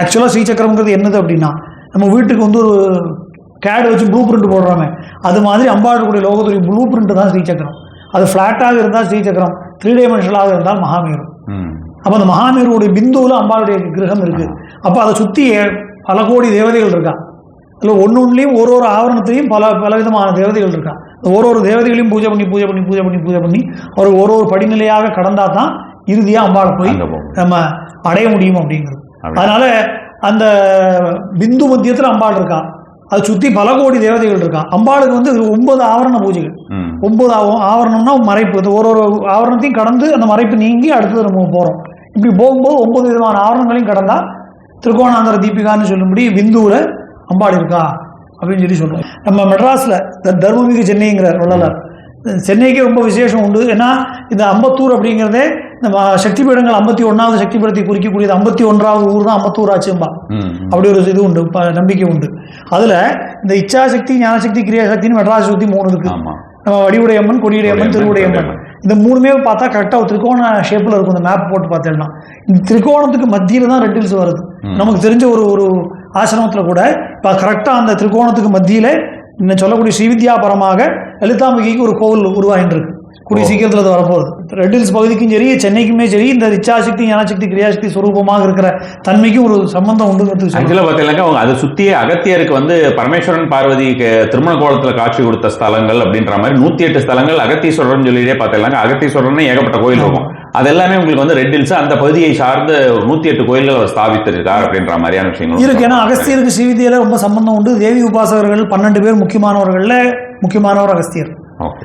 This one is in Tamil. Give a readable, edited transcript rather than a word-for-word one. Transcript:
ஆக்சுவலாக ஸ்ரீசக்கரம்ங்கிறது என்னது அப்படின்னா நம்ம வீட்டுக்கு வந்து ஒரு கேடு வச்சு ப்ளூ பிரிண்ட் போடுறாங்க, அது மாதிரி அம்பாளுடைய லோகத்துடைய ப்ளூ பிரிண்ட் தான் ஸ்ரீசக்கரம். அது ஃப்ளாட்டாக இருந்தால் ஸ்ரீசக்கரம், 3 டைமென்ஷனலாக இருந்தால் மகாமேரு. அப்போ அந்த மகாமேருடைய பிந்துவில் அம்பாளுடைய கிரகம் இருக்கு. அப்போ அதை சுற்றி பல கோடி தேவதைகள் இருக்கா. இல்லை ஒன்றுலேயும் ஒரு ஒரு ஆவரணத்திலையும் பல விதமான தேவதைகள் இருக்கா. ஒரு தேவதைகளையும் பூஜை பண்ணி ஒரு படிநிலையாக கடந்தா தான் இறுதியாக அம்பாளை போய் நம்ம அடைய முடியும் அப்படிங்கிறது. அதனால அந்த பிந்து மத்தியத்தில் அம்பாள் இருக்கா, அதை சுற்றி பல கோடி தேவதைகள் இருக்கா. அம்பாளுக்கு வந்து 9 ஆவரண பூஜைகள். 9 ஆவரணம்னா மறைப்பு. ஒரு ஆவரணத்தையும் கடந்து அந்த மறைப்பு நீங்கி அடுத்தது நம்ம போகிறோம். இப்படி போகும்போது 9 விதமான ஆவரணங்களையும் கடந்தா திருக்கோணாந்தர தீபிகான்னு சொல்லும்படி பிந்துவில் அம்பாள் இருக்கா அப்படின்னு சொல்லி சொல்கிறோம். நம்ம மெட்ராஸில் தர்மமிகு சென்னைங்கிறார் வள்ளலார். சென்னைக்கே ரொம்ப விசேஷம் உண்டு. ஏன்னா இந்த அம்பத்தூர் அப்படிங்கிறதே நம்ம சக்தி பீடங்கள் 51வது சக்தி பீடத்தை குறிக்கக்கூடியது. 51வது ஊர் தான் அம்பத்தூர் ஆச்சும்பா. அப்படி ஒரு இது உண்டு, நம்பிக்கை உண்டு. அதில் இந்த இச்சாசக்தி, ஞானசக்தி, கிரியாசக்தின்னு மெட்ராஸ் சுற்றி 3 இருக்கு. நம்ம வடிவுடையம்மன், கொடியுடையம்மன், திருவுடையம்மன். இந்த 3மே பார்த்தா கரெக்டாக ஒரு திரிகோண ஷேப்பில் இருக்கும். இந்த மேப் போட்டு பார்த்தேன்னா இந்த திரிகோணத்துக்கு மத்தியில் தான் ரெட் ஹில்ஸ் வருது. நமக்கு தெரிஞ்ச ஒரு ஆசிரமத்தில் கூட இப்போ கரெக்டாக அந்த திரிகோணத்துக்கு மத்தியில் இன்னும் சொல்லக்கூடிய ஸ்ரீவித்யாபரமாக லலிதாம்பிகைக்கு ஒரு கோவில் உருவாகிட்டு இருக்கு. கூடிய சீக்கிரத்தில் அது வரப்போகுது. ரெட் ஹில்ஸ் பகுதிக்கும் சரி, சென்னைக்குமே சரி, இந்த இச்சாசக்தி, ஞானசக்தி, கிரியாசக்தி ஸ்வரூபமாக இருக்கிற தன்மைக்கும் ஒரு சம்பந்தம் உண்டு. அவங்க அதை சுற்றியே அகத்தியருக்கு வந்து பரமேஸ்வரன் பார்வதிக்கு திருமண கோலத்தில் காட்சி கொடுத்த ஸ்தலங்கள் அப்படின்ற மாதிரி 108 ஸ்தலங்கள் அகத்தீஸ்வரர்னு சொல்லிட்டே பார்த்துலாங்க. அகத்தீஸ்வரர்னு ஏகப்பட்ட கோயில் இருக்கும். அது எல்லாமே உங்களுக்கு வந்து ரெட் ஹில்ஸ் அந்த பகுதியை சார்ந்து 108 கோயில்கள் அவர் ஸ்தாபித்திருக்கார் அப்படின்ற மாதிரியான விஷயங்கள் இருக்கு. ஏன்னா அகஸ்தியருக்கு ஸ்ரீவித்யால ரொம்ப சம்பந்தம் உண்டு. தேவி உபாசகர்கள் 12 பேர் முக்கியமானவர்கள். முக்கியமானவர் அகஸ்தியர்.